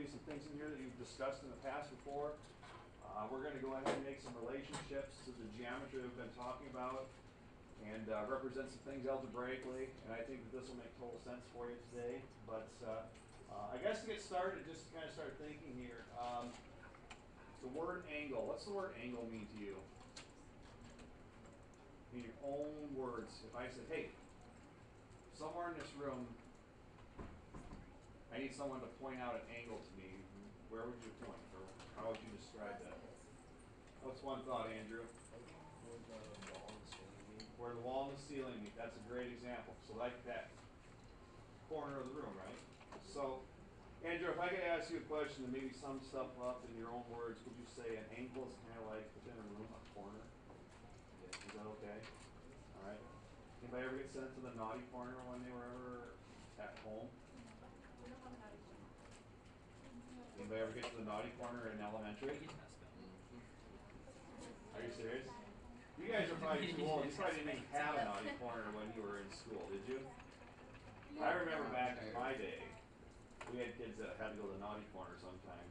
some things in here that you've discussed in the past before. We're going to go ahead and make some relationships to the geometry we've been talking about and represent some things algebraically. And I think that this will make total sense for you today. But I guess to get started, just to kind of start thinking here, the word angle. What's the word angle mean to you? In your own words. If I said, hey, somewhere in this room, I need someone to point out an angle to me, where would you point? Or how would you describe that? What's one thought, Andrew? Where the wall and the ceiling meet. That's a great example. So like that corner of the room, right? So, Andrew, if I could ask you a question and maybe sum stuff up in your own words, could you say an angle is kind of like within a room, a corner? Is that okay? All right. Anybody ever get sent to the naughty corner when they were ever at home? Anybody ever get to the naughty corner in elementary? Are you serious? You guys are probably too old. You probably didn't even have a naughty corner when you were in school, did you? I remember back in my day, we had kids that had to go to the naughty corner sometimes.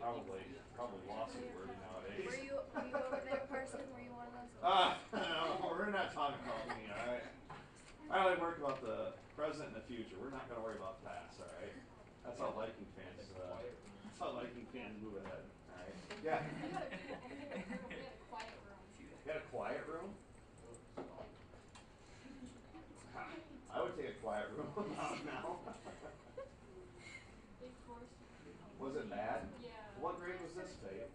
Probably lawsuit worthy nowadays. Were you over there, Carson? Were you one of those? No, we're not talking about me, all right? I only work about the present and the future. We're not going to worry about the past, all right? That's how Viking fans. That's how Viking fans move ahead, all right? Yeah. We had a quiet room. You had a quiet room? I would take a quiet room now. Was it bad? Yeah. What grade was this, Faye?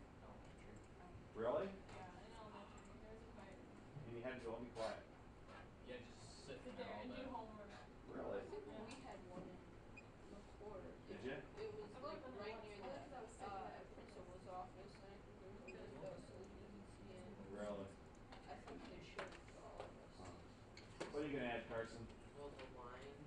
Really? Yeah, in elementary. There was a quiet room. And you had to go and be quiet? Yeah, just sit Sit there there all and do day. homework. Really? We had one in McCord. Did you? It was like right near the principal's office, and I think there was a window so that you could see in. Really? I think they showed it for all of us. What are you going to add, Carson? Well, the line,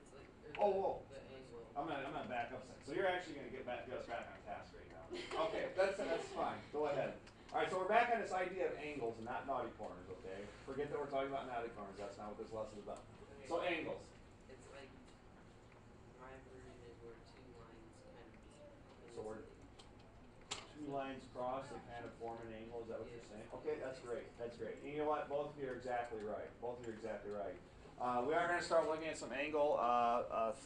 it's like, Oh, whoa. the angle. I'm gonna back up a second. So you're actually gonna get us back on task right now. Okay, that's fine. Go ahead. All right, so we're back on this idea of angles and not naughty corners. Okay, forget that we're talking about naughty corners. That's not what this lesson is about. So angles. It's like, my version is where two lines kind of. So we're two lines cross that kind of form an angle. Is that what you're saying? Okay, that's great. That's great. And you know what? Both of you are exactly right. Both of you are exactly right. We are going to start looking at some angle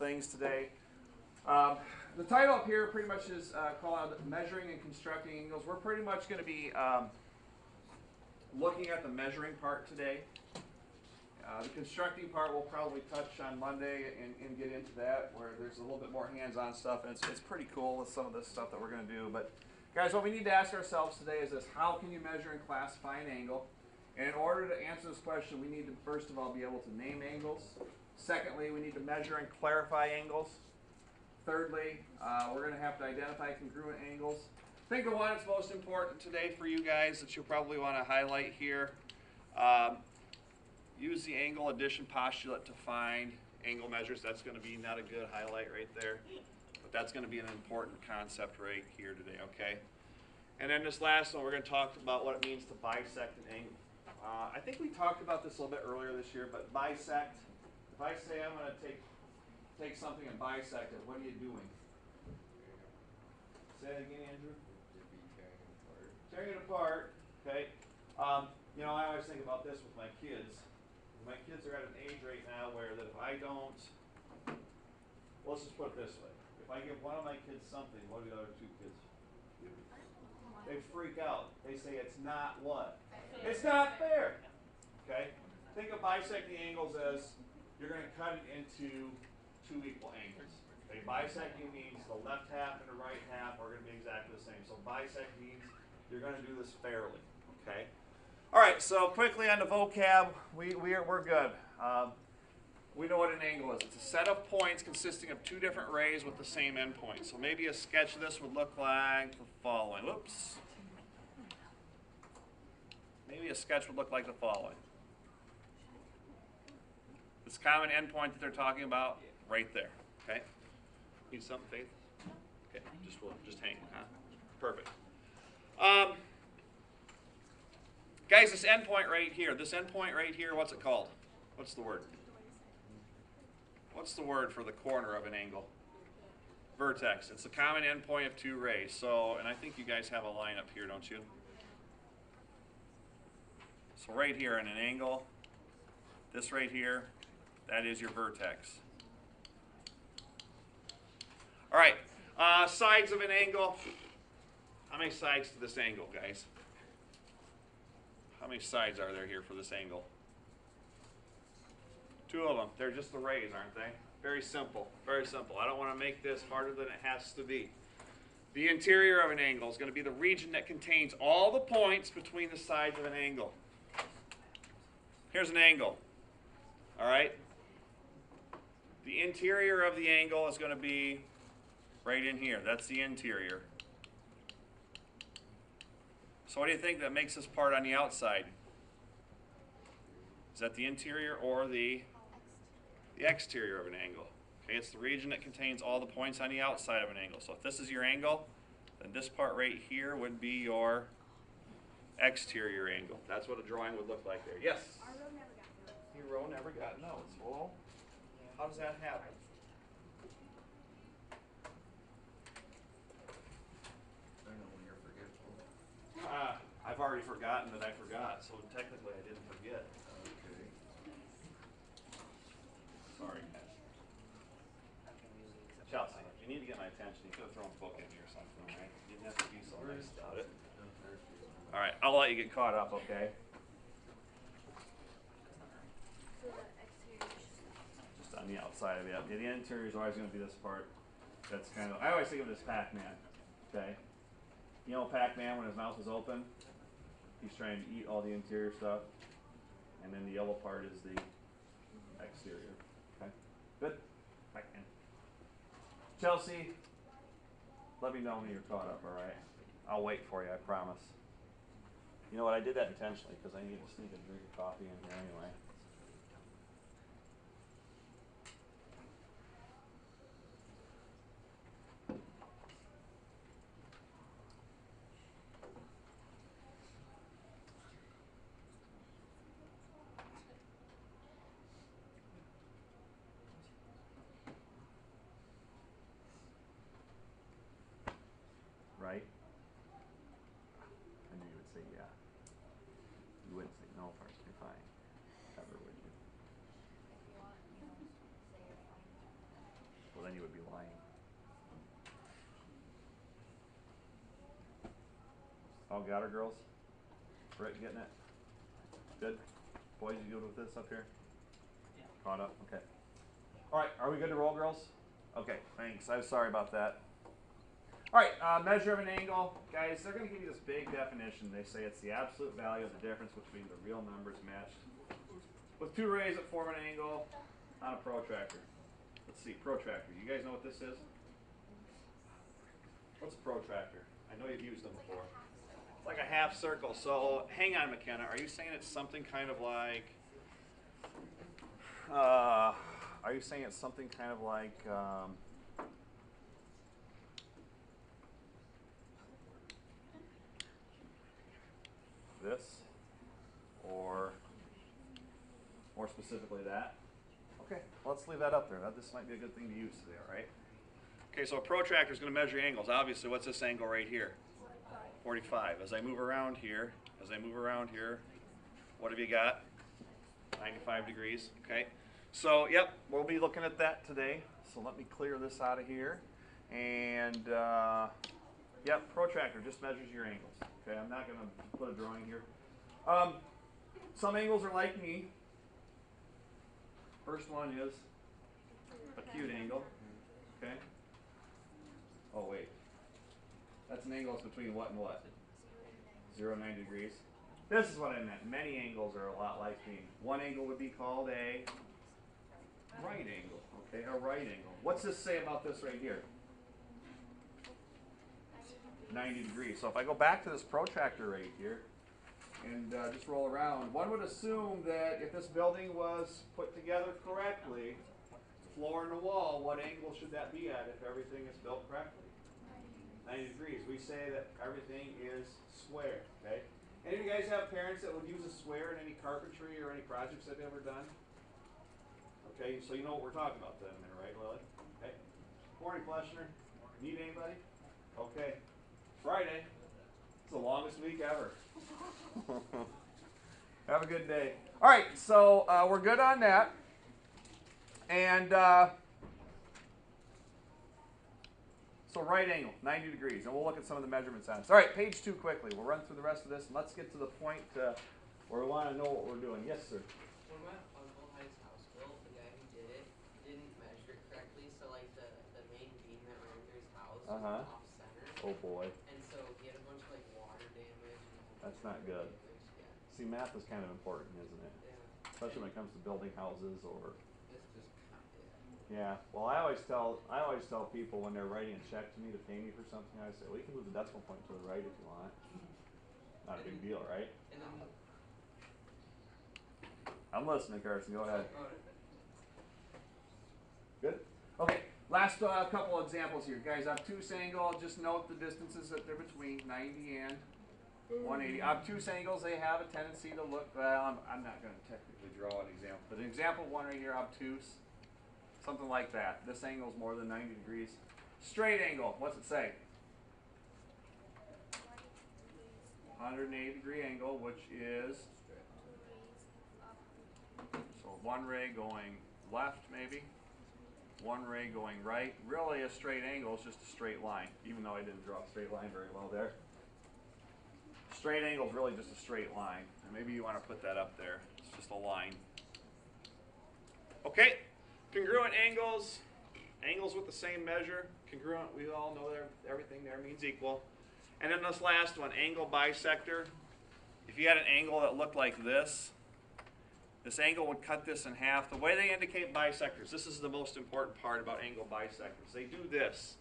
things today. The title up here pretty much is called Measuring and Constructing Angles. We're pretty much going to be looking at the measuring part today. The constructing part we'll probably touch on Monday and get into that, where there's a little bit more hands-on stuff, and it's pretty cool with some of this stuff that we're going to do. But guys, what we need to ask ourselves today is this: how can you measure and classify an angle? And in order to answer this question, we need to first of all be able to name angles. Secondly, we need to measure and clarify angles. Thirdly, we're going to have to identify congruent angles. I think the one that's most important today for you guys that you'll probably want to highlight here, use the angle addition postulate to find angle measures. That's going to be not a good highlight right there, but that's going to be an important concept right here today, okay? And then this last one, we're going to talk about what it means to bisect an angle. I think we talked about this a little bit earlier this year, but bisect, if I say I'm going to take something and bisect it, what are you doing? Say that again, Andrew? Tearing it apart, okay. You know, I always think about this with my kids. My kids are at an age right now where that if I don't, well, let's just put it this way. If I give one of my kids something, what do the other two kids do? They freak out. They say it's not what? It's not fair. Okay? Think of bisecting angles as you're going to cut it into two equal angles. Okay? Bisecting means the left half and the right half are going to be exactly the same. So bisect means you're going to do this fairly. Okay? All right, so quickly on the vocab, we're good. We know what an angle is. It's a set of points consisting of two different rays with the same endpoint. So maybe a sketch of this would look like the following. Whoops. Maybe a sketch would look like the following. This common endpoint that they're talking about, right there. Okay? Need something, Faith? Okay, just hang, huh? Perfect. Guys, this endpoint right here, what's it called? What's the word? What's the word for the corner of an angle? vertex. It's the common endpoint of two rays. So, and I think you guys have a line up here, don't you? So right here in an angle, this right here, that is your vertex. All right, sides of an angle. How many sides to this angle, guys? How many sides are there here for this angle? 2 of them. They're just the rays, aren't they? Very simple, very simple. I don't want to make this harder than it has to be. The interior of an angle is going to be the region that contains all the points between the sides of an angle. Here's an angle. All right? The interior of the angle is going to be right in here. That's the interior. So what do you think that makes this part on the outside? Is that the interior or the exterior of an angle? Okay, it's the region that contains all the points on the outside of an angle. So if this is your angle, then this part right here would be your exterior angle. That's what a drawing would look like there. Yes? Our row never got notes. Your row never got notes. Well, how does that happen? I know when you're forgetful. I've already forgotten that I forgot, so technically I didn't forget. Okay. Sorry, guys. Chelsea, you need to get my attention. You could have thrown a book at me or something, right? You didn't have to be so nice about it. All right, I'll let you get caught up, okay? So the exterior is Just on the outside of it. Yeah, the interior is always going to be this part. That's kind of, I always think of it as Pac-Man, okay? You know Pac-Man, when his mouth is open, he's trying to eat all the interior stuff, and then the yellow part is the exterior, okay? Good? Pac-Man. Chelsea, let me know when you're caught up, all right? I'll wait for you, I promise. You know what, I did that intentionally because I need to sneak a drink of coffee in here anyway. Right? I knew you would say yeah. You wouldn't say no first, you're fine. Ever would you? if you want, say you're fine. Well, then you would be lying. All got her, girls? Britt getting it? Good? Boys, you good with this up here? Yeah. Caught up? Okay. Alright, are we good to roll, girls? Okay, thanks. I'm sorry about that. Alright, measure of an angle. Guys, they're going to give you this big definition. They say it's the absolute value of the difference between the real numbers matched with two rays that form an angle on a protractor. Let's see, protractor. You guys know what this is? What's a protractor? I know you've used them before. It's like a half circle. So, hang on, McKenna. Are you saying it's something kind of like... are you saying it's something kind of like... this, or more specifically that? Okay, let's leave that up there. This might be a good thing to use today, all right? Okay, so a protractor is going to measure angles. Obviously, what's this angle right here? 45. As I move around here, what have you got? 95 degrees, okay? So, yep, we'll be looking at that today. So let me clear this out of here. And, yep, protractor just measures your angles. Okay, I'm not going to put a drawing here. Some angles are like me. First one is acute angle. Okay. Oh, wait. That's an angle that's between what and what? 0 and 90 degrees. This is what I meant. Many angles are a lot like me. One angle would be called a right angle. Okay, a right angle. What's this say about this right here? 90 degrees. So if I go back to this protractor right here and just roll around, one would assume that if this building was put together correctly, floor and the wall, what angle should that be at if everything is built correctly? 90 degrees. We say that everything is square. Okay. Any of you guys have parents that would use a square in any carpentry or any projects they've ever done? Okay, so you know what we're talking about then, right, Lily? Okay. morning, Fleshner. Need anybody? Okay. Friday. It's the longest week ever. Have a good day. All right, so we're good on that. And so right angle, 90 degrees. And we'll look at some of the measurements on it. All right, page 2 quickly. We'll run through the rest of this, and let's get to the point where we want to know what we're doing. Yes, sir. When my uncle had his house built, the guy who did it didn't measure it correctly, so like the main beam that ran through his house was off center. Oh boy. And so he had a bunch of like water damage and a whole That's bunch not of good. damage. Yeah. See, math is kind of important, isn't it? Yeah. Especially when it comes to building houses or. It's just Yeah. Well, I always tell people when they're writing a check to me to pay me for something, I say, well, you can move the decimal point to the right if you want. Not a big deal, right? And then I'm listening, Carson. Go ahead. oh, Good? Okay, last couple examples here. Guys, obtuse angle, just note the distances that they're between 90 and 180. Obtuse angles, they have a tendency to look, well, I'm not going to technically draw an example, but an example one right here, obtuse, something like that. This angle is more than 90 degrees. Straight angle, what's it say? 180 degree angle, which is, so one ray going left maybe, one ray going right. Really a straight angle is just a straight line, even though I didn't draw a straight line very well there. Straight angle is really just a straight line. And maybe you want to put that up there. It's just a line. Okay, congruent angles, angles with the same measure. Congruent, we all know everything there means equal. And then this last one, angle bisector. If you had an angle that looked like this angle would cut this in half. The way they indicate bisectors, this is the most important part about angle bisectors. They do this.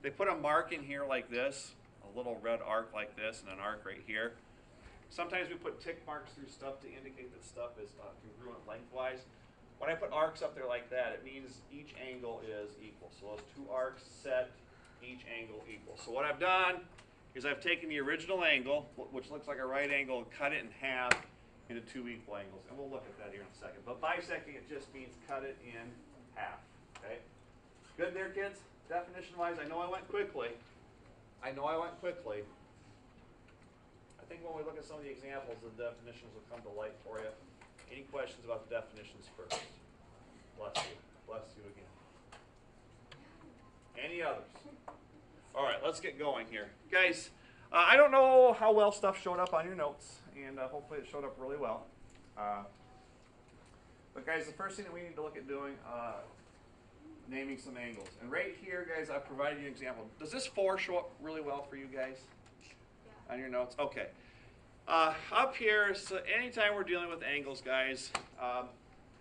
They put a mark in here like this, a little red arc like this, and an arc right here. Sometimes we put tick marks through stuff to indicate that stuff is congruent lengthwise. When I put arcs up there like that, it means each angle is equal. So those two arcs set each angle equal. So what I've done is I've taken the original angle, which looks like a right angle, and cut it in half into two equal angles. And we'll look at that here in a second. But bisecting, it just means cut it in half. Okay? Good there, kids? Definition-wise, I know I went quickly. I think when we look at some of the examples, the definitions will come to light for you. Any questions about the definitions first? Bless you. Bless you again. Any others? All right, let's get going here. Guys, I don't know how well stuff showed up on your notes, and hopefully it showed up really well. But guys, the first thing that we need to look at doing, naming some angles. And right here, guys, I've provided you an example. Does this 4 show up really well for you guys? Yeah. On your notes? Okay. Up here, so anytime we're dealing with angles, guys,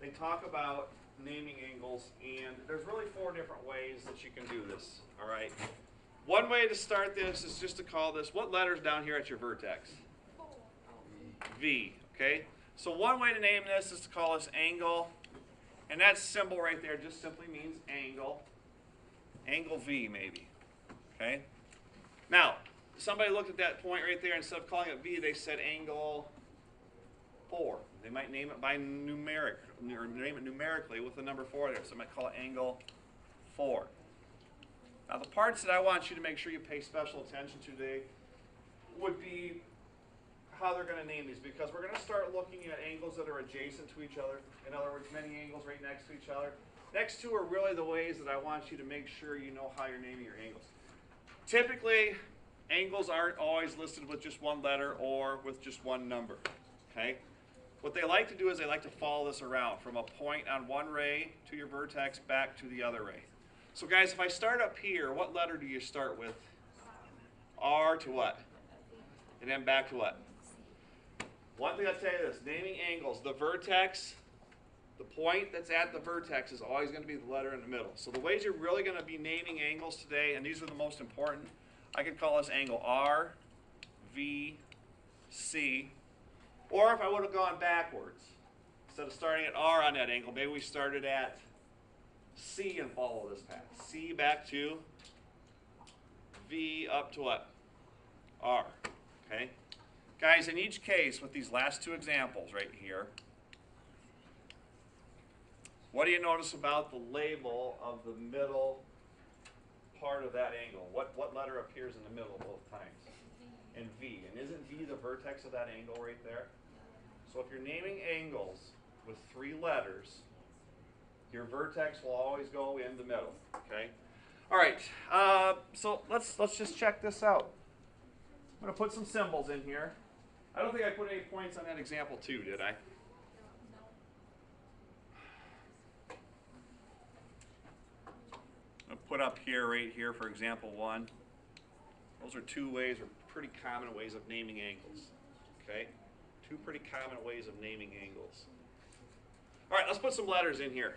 they talk about naming angles, and there's really 4 different ways that you can do this, all right? One way to start this is just to call this, what letter's down here at your vertex? V, okay? So one way to name this is to call this angle, and that symbol right there just simply means angle. Angle V, maybe, okay? Now, somebody looked at that point right there, instead of calling it V, they said angle 4. They might name it by numeric, or name it numerically with the number 4 there, so they might call it angle 4. Now the parts that I want you to make sure you pay special attention to today would be how they're going to name these, because we're going to start looking at angles that are adjacent to each other. In other words, many angles right next to each other. Next two are really the ways that I want you to make sure you know how you're naming your angles. Typically, angles aren't always listed with just one letter or with just one number, okay? What they like to do is they like to follow this around from a point on one ray to your vertex back to the other ray. So guys, if I start up here, what letter do you start with? R to what? And then back to what? One thing I'll tell you this, naming angles, the vertex, the point that's at the vertex is always going to be the letter in the middle. So the ways you're really going to be naming angles today, and these are the most important, I could call this angle R, V, C, or if I would have gone backwards, instead of starting at R on that angle, maybe we started at C and follow this path. C back to V up to what? R, okay? Guys, in each case, with these last 2 examples right here, what do you notice about the label of the middle of that angle? What letter appears in the middle both times? And V. And isn't V the vertex of that angle right there? So if you're naming angles with 3 letters, your vertex will always go in the middle. Okay. All right. So let's just check this out. I'm going to put some symbols in here. I don't think I put any points on that example 2, did I? I'll put up here, right here, for example 1. Those are 2 ways, or pretty common ways of naming angles. Okay? 2 pretty common ways of naming angles. All right, let's put some letters in here.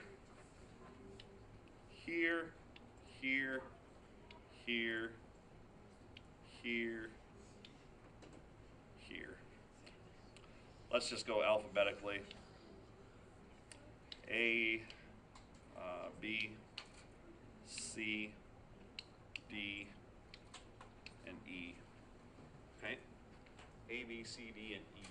Here, here, here, here, here. Let's just go alphabetically. A, B, C, D, and E. Okay? A, B, C, D, and E.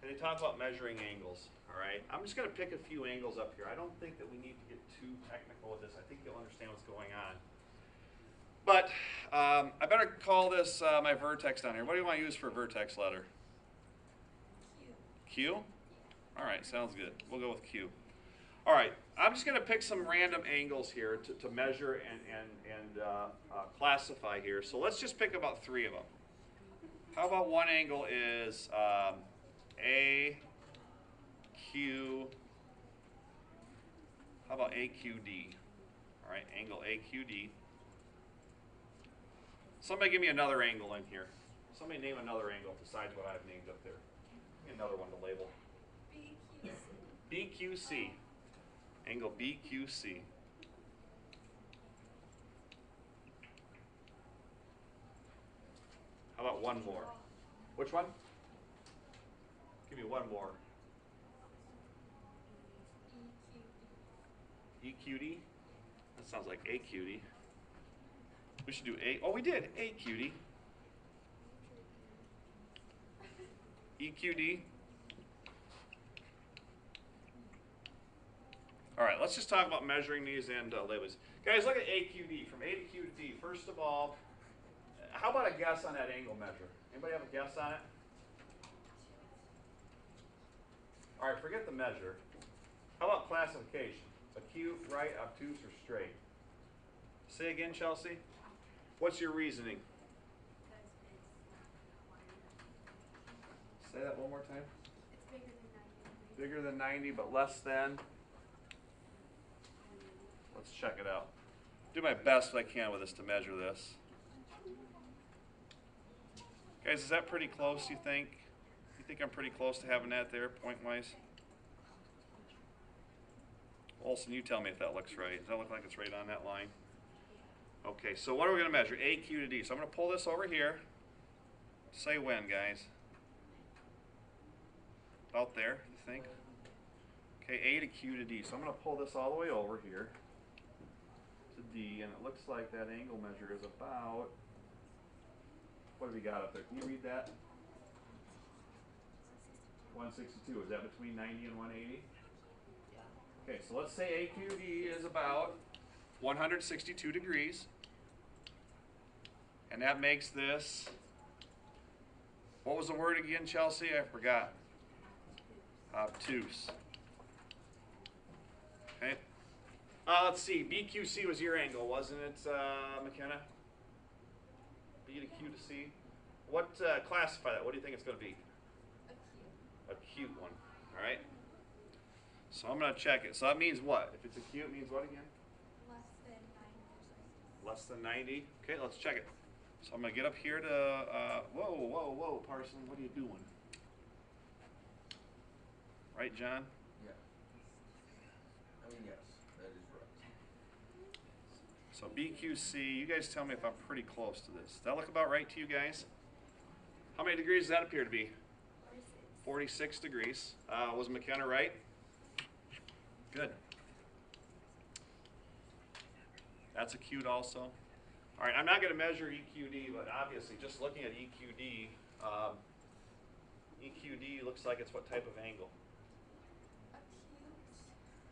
And they talk about measuring angles. All right? I'm just going to pick a few angles up here. I don't think that we need to get too technical with this. I think you'll understand what's going on. But I better call this my vertex down here. What do you want to use for a vertex letter? Q. Q? All right, sounds good. We'll go with Q. All right, I'm just going to pick some random angles here to measure and classify here. So let's just pick about 3 of them. How about one angle is AQ? How about AQD? All right, angle AQD. Somebody give me another angle in here. Somebody name another angle besides what I've named up there. Give me another one to label. BQC. Angle BQC. How about one more? Which one? Give me one more. EQD? That sounds like AQD. We should do A. Oh, we did. AQD. EQD. All right, let's just talk about measuring these and labels. Guys, look at AQD, from A to Q to D. First of all, how about a guess on that angle measure? Anybody have a guess on it? All right, forget the measure. How about classification? Acute, right, obtuse, or straight? Say again, Chelsea. What's your reasoning? Say that one more time. It's bigger Bigger than than 90. 90, but less than? Let's check it out. Do my best I can with this to measure this. Guys, is that pretty close, you think? You think I'm pretty close to having that there, point-wise? Olson, you tell me if that looks right. Does that look like it's right on that line? Okay, so what are we going to measure? A, Q to D. So I'm going to pull this over here. Say when, guys? About there, you think? Okay, A to Q to D. So I'm going to pull this all the way over here to D, and it looks like that angle measure is about, what have we got up there? Can you read that? 162. Is that between 90 and 180? Yeah. Okay, so let's say AQD is about 162 degrees. And that makes this, what was the word again, Chelsea? I forgot. Obtuse. Okay. Let's see. BQC was your angle, wasn't it, McKenna? B to Q to C. What, classify that. What do you think it's going to be? Acute one. All right. So I'm going to check it. So that means what? If it's acute, it means what again? Less than 90%. Less than 90. Okay, let's check it. So I'm going to get up here to, whoa, Parson, what are you doing? Right, John? Yeah. I mean, yes, that is right. So BQC, you guys tell me if I'm pretty close to this. Does that look about right to you guys? How many degrees does that appear to be? 46 degrees. Was McKenna right? Good. That's acute also. All right, I'm not going to measure EQD, but obviously just looking at EQD, EQD looks like it's what type of angle?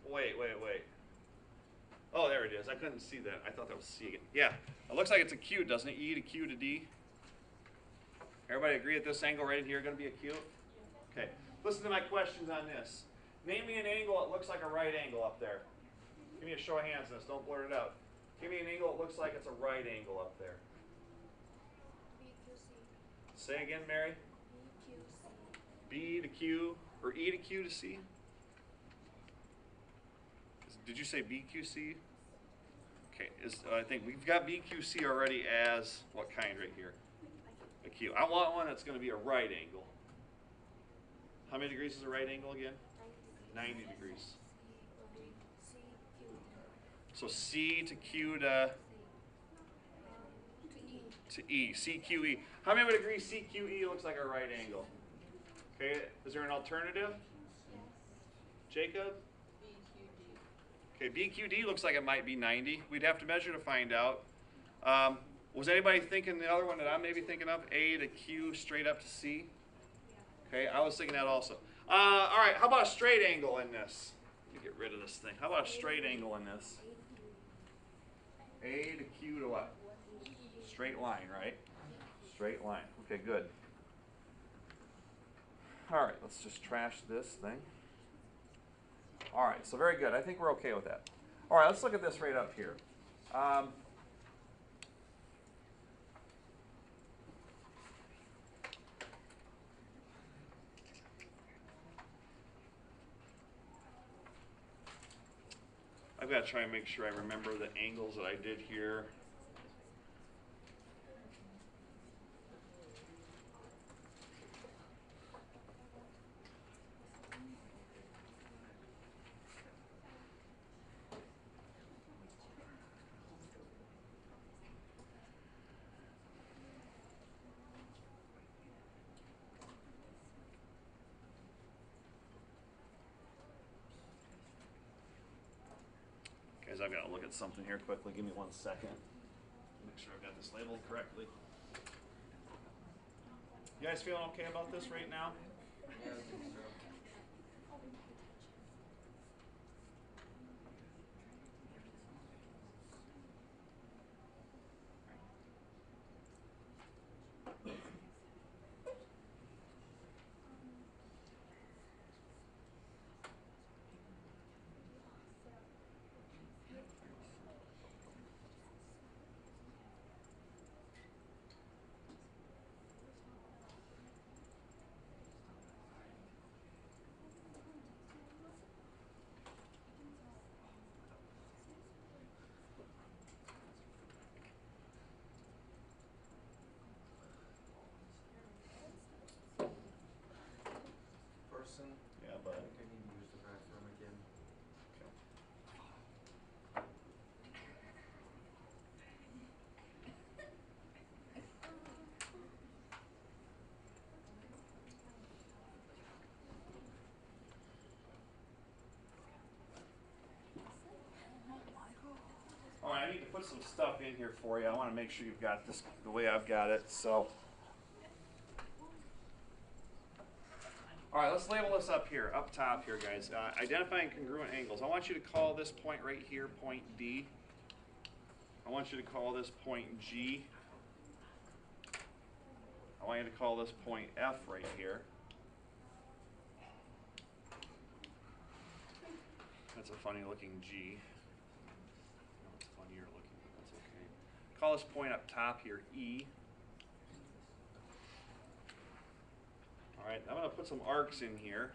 Wait. Oh, there it is. I couldn't see that. I thought that was C again. Yeah, it looks like it's acute, doesn't it? E to Q to D. Everybody agree that this angle right here is going to be acute? Okay. Listen to my questions on this. Name me an angle that looks like a right angle up there. Give me a show of hands on this. Don't blurt it out. Give me an angle that looks like it's a right angle up there. BQC. Say again, Mary. BQC. B to Q, or E to Q to C? Did you say BQC? Okay, I think we've got BQC already as what kind right here? Acute. I want one that's going to be a right angle. How many degrees is a right angle again? 90 degrees. So C to Q to E. CQE. How many would agree CQE looks like a right angle? Okay, is there an alternative? Jacob? Okay, BQD looks like it might be 90. We'd have to measure to find out. Was anybody thinking the other one that I'm maybe thinking of? A to Q straight up to C? Okay, I was thinking that also. All right, how about a straight angle in this? Let me get rid of this thing. How about a straight angle in this? A to Q to what? Straight line, right? Straight line. Okay, good. All right, let's just trash this thing. All right, so very good. I think we're okay with that. All right, let's look at this right up here. I've got to try and make sure I remember the angles that I did here. Guys, I've got to look at something here quickly. Give me 1 second. Make sure I've got this labeled correctly. You guys feeling okay about this right now? Yeah, I think so. Person, Yeah, I but think I need to use the bathroom again. all right, I need to put some stuff in here for you. I want to make sure you've got this the way I've got it. So, all right, let's label this up here, up top here, guys. Identifying congruent angles. I want you to call this point right here point D. I want you to call this point G. I want you to call this point F right here. That's a funny looking G. No, it's funnier looking, but that's okay. Call this point up top here E. All right, I'm going to put some arcs in here,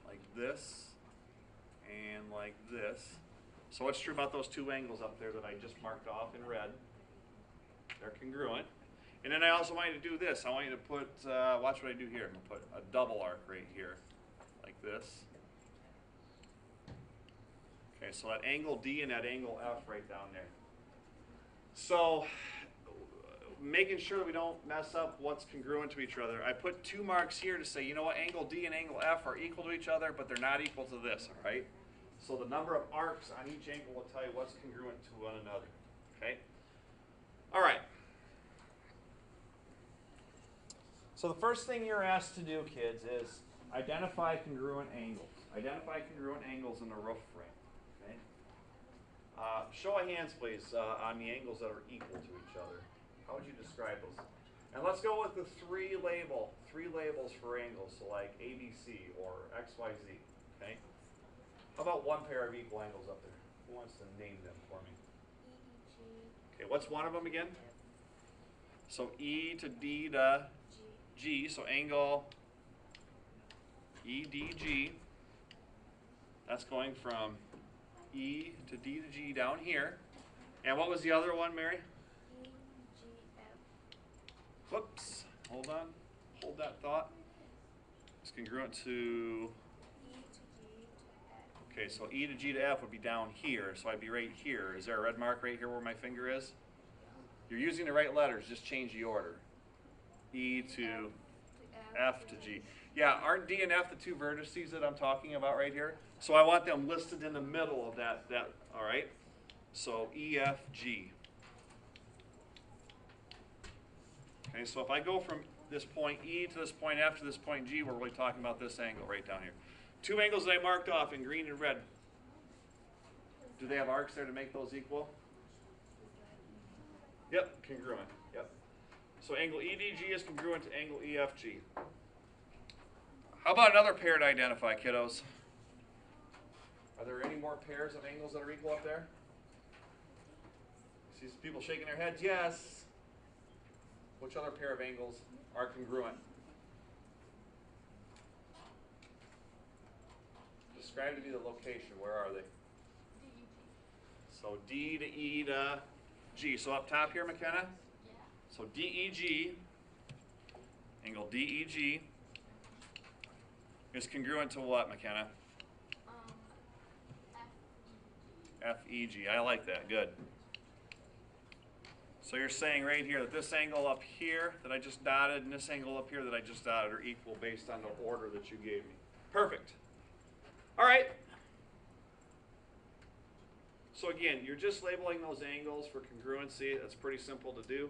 like this and like this. So what's true about those two angles up there that I just marked off in red? They're congruent. And then I also want you to do this. I want you to put, watch what I do here. I'm going to put a double arc right here, like this. Okay, so that angle D and that angle F right down there. So, making sure that we don't mess up what's congruent to each other, I put 2 marks here to say, you know what, angle D and angle F are equal to each other, but they're not equal to this, all right? So the number of arcs on each angle will tell you what's congruent to one another, okay? All right. So the first thing you're asked to do, kids, is identify congruent angles. Identify congruent angles in the roof frame, okay? Show of hands, please, on the angles that are equal to each other. How would you describe those? And let's go with the three labels for angles, so like ABC or XYZ, okay? How about one pair of equal angles up there? Who wants to name them for me? EDG. Okay, what's one of them again? So E to D to G, so angle EDG, that's going from E to D to G down here. And what was the other one, Mary? EGF. Whoops, hold on, hold that thought. It's congruent to, E to G to F. okay, so E to G to F would be down here, so I'd be right here. Is there a red mark right here where my finger is? You're using the right letters, just change the order. E to F to G. Yeah, aren't D and F the two vertices that I'm talking about right here? So I want them listed in the middle of that all right? So E, F, G. Okay, so if I go from this point E to this point F to this point G, we're really talking about this angle right down here. Two angles that I marked off in green and red. Do they have arcs there to make those equal? Yep, congruent. Yep. So angle EDG is congruent to angle EFG. How about another pair to identify, kiddos? Are there any more pairs of angles that are equal up there? See some people shaking their heads? Yes. Which other pair of angles are congruent? Describe to me the location. Where are they? So D to E to G. So up top here, McKenna? Yeah. So DEG, angle DEG, is congruent to what, McKenna? FEG. I like that. Good. So you're saying right here that this angle up here that I just dotted and this angle up here that I just dotted are equal based on the order that you gave me. Perfect. All right. So again, you're just labeling those angles for congruency. That's pretty simple to do.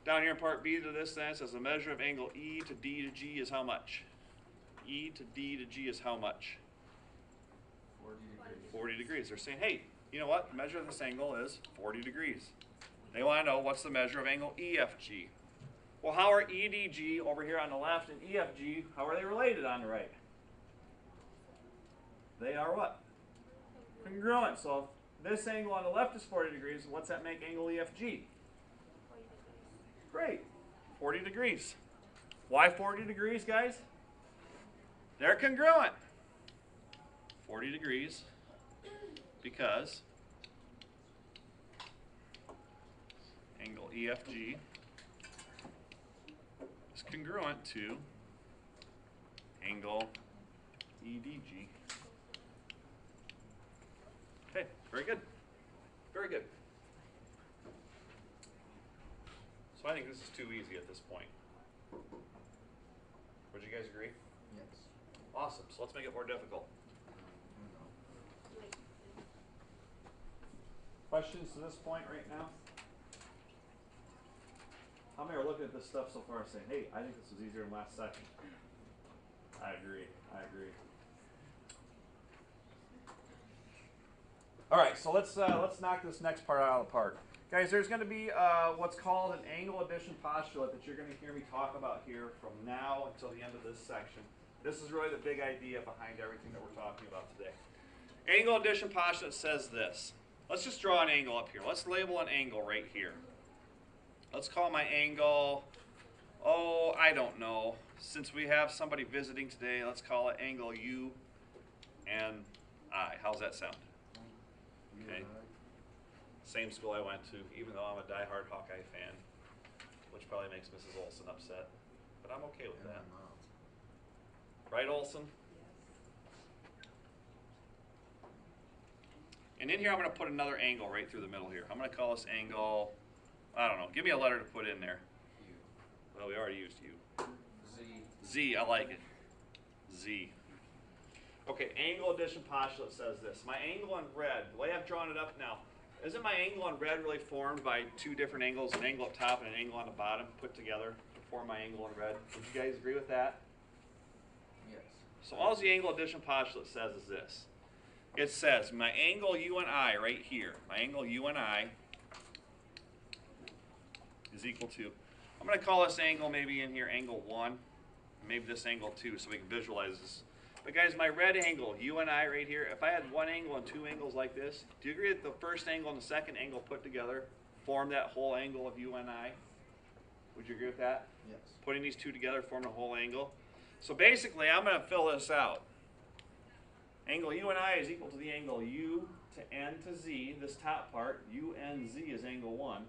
Down here in part B to this then, it says the measure of angle E to D to G is how much? E to D to G is how much? 40 degrees. 40 degrees. They're saying, hey, you know what? The measure of this angle is 40 degrees. They want to know what's the measure of angle EFG. Well, how are EDG over here on the left and EFG, how are they related on the right? They are what? Congruent. So if this angle on the left is 40 degrees, what's that make angle EFG? Great. 40 degrees. Why 40 degrees, guys? They're congruent. 40 degrees because angle EFG is congruent to angle EDG. Okay, very good. Very good. So I think this is too easy at this point. Would you guys agree? Yes. Awesome. So let's make it more difficult. Questions to this point right now? How many are looking at this stuff so far saying, hey, I think this was easier than last section? I agree. I agree. All right, so let's knock this next part out of the park. Guys, there's going to be what's called an angle addition postulate that you're going to hear me talk about here from now until the end of this section. This is really the big idea behind everything that we're talking about today. Angle addition postulate says this. Let's just draw an angle up here. Let's label an angle right here. Let's call my angle, oh, I don't know. Since we have somebody visiting today, let's call it angle U and I. How's that sound? Okay. Same school I went to, even though I'm a diehard Hawkeye fan, which probably makes Mrs. Olson upset, but I'm okay with that. Right, Olson? And in here, I'm going to put another angle right through the middle here. I'm going to call this angle, I don't know, give me a letter to put in there. U. Well, we already used U. Z. Z, I like it. Z. Okay, angle addition postulate says this. My angle in red, the way I've drawn it up now, isn't my angle in red really formed by two different angles, an angle up top and an angle on the bottom put together to form my angle in red? Would you guys agree with that? Yes. So all the angle addition postulate says is this. it says my angle UNI right here, my angle UNI is equal to, I'm going to call this angle maybe in here angle 1, maybe this angle 2 so we can visualize this. But guys, my red angle, UNI right here, if I had one angle and two angles like this, do you agree that the first angle and the second angle put together form that whole angle of UNI? Would you agree with that? Yes. Putting these two together form a whole angle. So basically, I'm going to fill this out. Angle UNI is equal to the angle U to N to Z, this top part, UNZ is angle 1.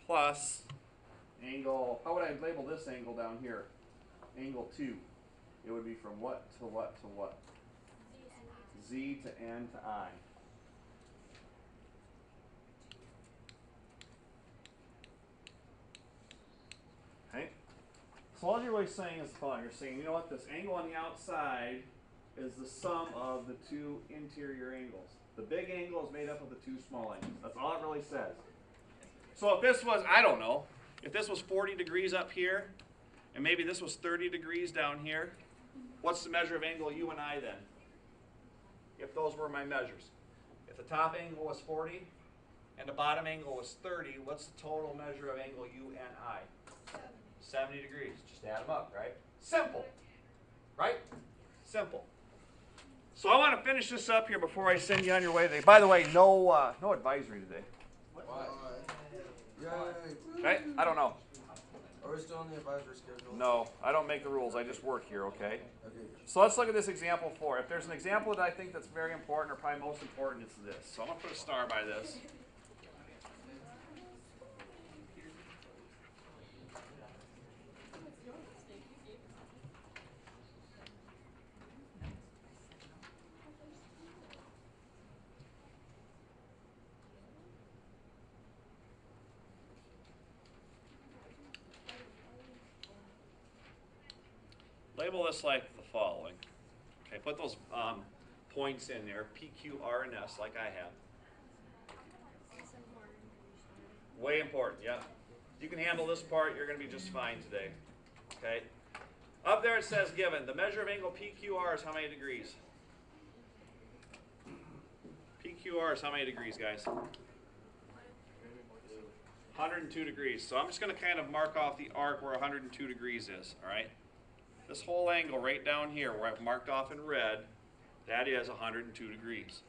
Plus angle, how would I label this angle down here? Angle 2. It would be from what to what to what? Z to N to I. Okay? So all you're really saying is the following. You're saying, you know what, this angle on the outside is the sum of the two interior angles. The big angle is made up of the two small angles. That's all it really says. So if this was, I don't know, if this was 40 degrees up here, and maybe this was 30 degrees down here, what's the measure of angle UNI then? If those were my measures. If the top angle was 40 and the bottom angle was 30, what's the total measure of angle UNI? 70 degrees. Just add them up, right? Simple. Right? Simple. So I want to finish this up here before I send you on your way today. By the way, no advisory today. Why? Yay. Right? I don't know. Are we still on the advisory schedule? No, I don't make the rules. I just work here, okay? Okay. So let's look at this example 4. If there's an example that I think that's very important, or probably most important, it's this. So I'm going to put a star by this. Label this like the following. Okay, put those points in there, P, Q, R, and S, like I have. Way important, yeah. You can handle this part, you're going to be just fine today. Okay? Up there it says given, the measure of angle PQR is how many degrees? PQR is how many degrees, guys? 102 degrees. So I'm just going to kind of mark off the arc where 102 degrees is, all right? This whole angle right down here where I've marked off in red, that is 102 degrees.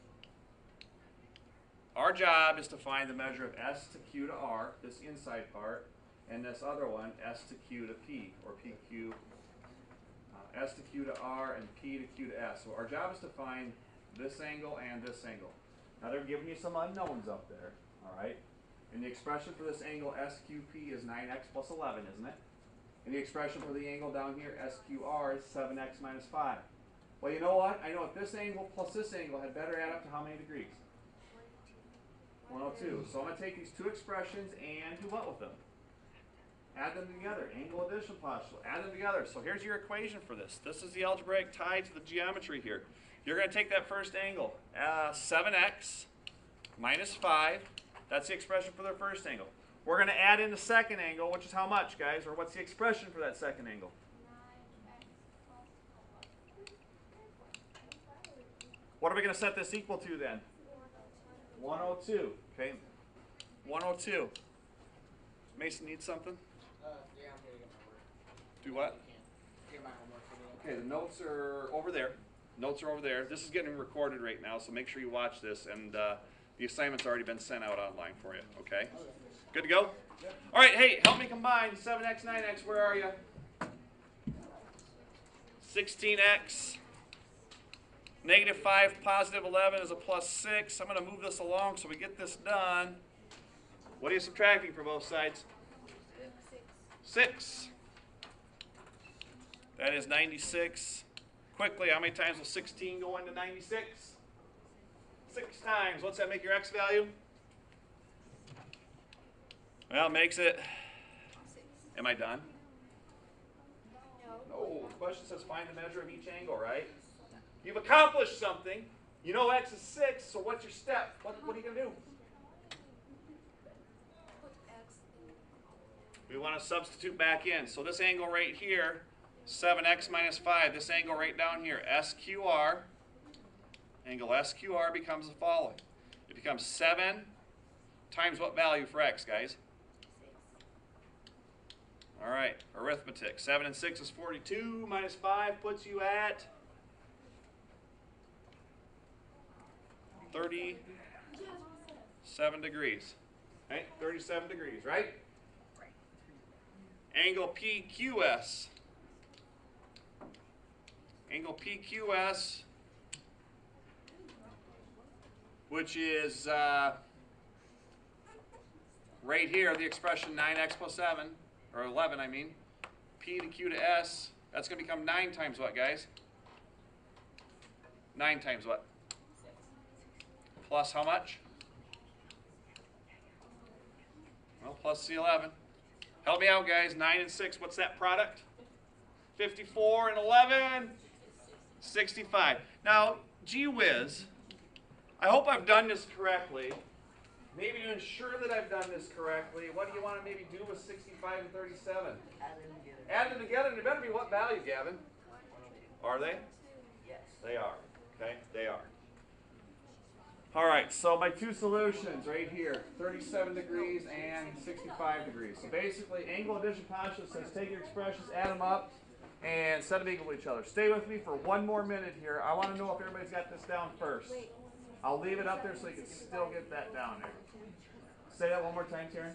Our job is to find the measure of S to Q to R, this inside part, and this other one, S to Q to P, or PQ, S to Q to R, and P to Q to S. So our job is to find this angle and this angle. Now they're giving you some unknowns up there, all right? And the expression for this angle SQP is 9x plus 11, isn't it? And the expression for the angle down here, SQR, is 7x minus 5. Well, you know what? I know if this angle plus this angle had better add up to how many degrees? 102. So I'm going to take these two expressions and do what with them? Add them together. Angle addition postulate. Add them together. So here's your equation for this. This is the algebraic tie to the geometry here. You're going to take that first angle, 7x minus 5. That's the expression for the first angle. We're going to add in the second angle, which is how much, guys? Or what's the expression for that second angle? What are we going to set this equal to then? 102. Okay. 102. Mason needs something? Yeah, I'm gonna get my work. Do what? Get my homework for the Okay, the notes are over there. Notes are over there. This is getting recorded right now, so make sure you watch this. And the assignment's already been sent out online for you, okay? Good to go? All right, hey, help me combine 7x, 9x. Where are you? 16x. Negative 5, positive 11 is a plus 6. I'm going to move this along so we get this done. What are you subtracting for both sides? 6. That is 96. Quickly, how many times will 16 go into 96? 6 times. What's that make your x value? Well, it makes it... Am I done? No. The question says find the measure of each angle, right? You've accomplished something. You know x is 6, so what's your step? What are you going to do? We want to substitute back in. So this angle right here, 7x minus 5, this angle right down here, SQR, angle SQR becomes the following. It becomes 7 times what value for x, guys? All right, arithmetic. 7 and 6 is 42, minus 5 puts you at 37 degrees. Right? 37 degrees, right? Angle PQS. Angle PQS, which is right here, the expression 9x plus 7, or 11, I mean. P to Q to S, that's going to become 9 times what, guys? 9 times what? Plus how much? Well, plus the 11. Help me out, guys. 9 and 6, what's that product? 54 and 11? 65. Now, gee whiz, I hope I've done this correctly. Maybe to ensure that I've done this correctly, what do you want to maybe do with 65 and 37? Add them together, and they better be what value, Gavin? Are they? Yes. They are. Okay, they are. All right, so my two solutions right here, 37 degrees and 65 degrees. So basically, angle addition postulate says take your expressions, add them up, and set them equal to each other. Stay with me for one more minute here. I want to know if everybody's got this down first. I'll leave it up there so you can still get that down there. Say that one more time, Taryn.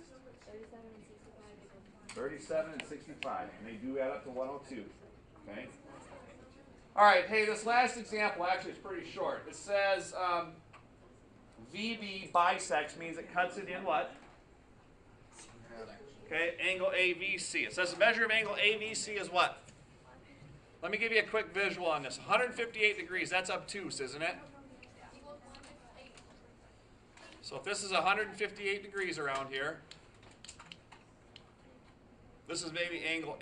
37 and 65. And they do add up to 102. Okay? All right, hey, this last example actually is pretty short. It says VB bisects means it cuts it in what? Okay, angle AVC. It says the measure of angle AVC is what? Let me give you a quick visual on this. 158 degrees, that's obtuse, isn't it? So if this is 158 degrees around here, this is maybe angle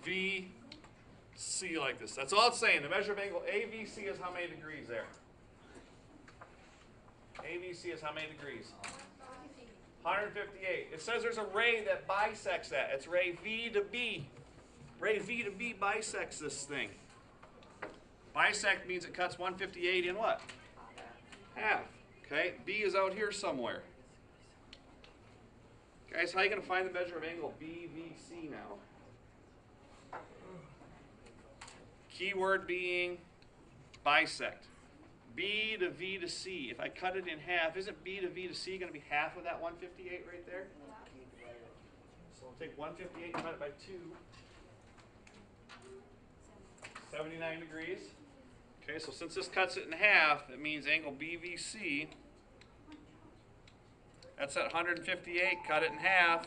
AVC like this. That's all it's saying. The measure of angle AVC is how many degrees there? AVC is how many degrees? 158. It says there's a ray that bisects that. It's ray V to B. Ray V to B bisects this thing. Bisect means it cuts 158 in what? Half. Okay, B is out here somewhere. Guys, how are you going to find the measure of angle BVC now? Keyword being bisect. B to V to C. If I cut it in half, isn't B to V to C going to be half of that 158 right there? So we'll take 158 and divide it by 2. 79 degrees. Okay, so since this cuts it in half, it means angle BVC, that's at 158, cut it in half,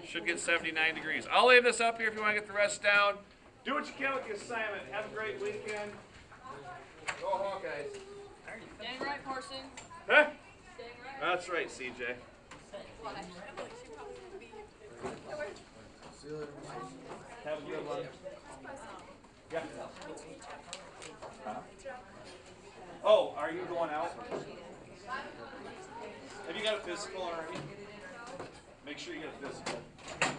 should get 79 degrees. I'll leave this up here if you want to get the rest down. Do what you can with the assignment. Have a great weekend. Go Hawkeyes. Dang right, Carson. Huh? Dang right. That's right, CJ. Why? See you later. Have a good one. Yeah. Huh? Oh, are you going out? Have you got a physical already? Make sure you get a physical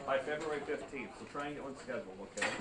by February 15th. So try and get one scheduled, okay?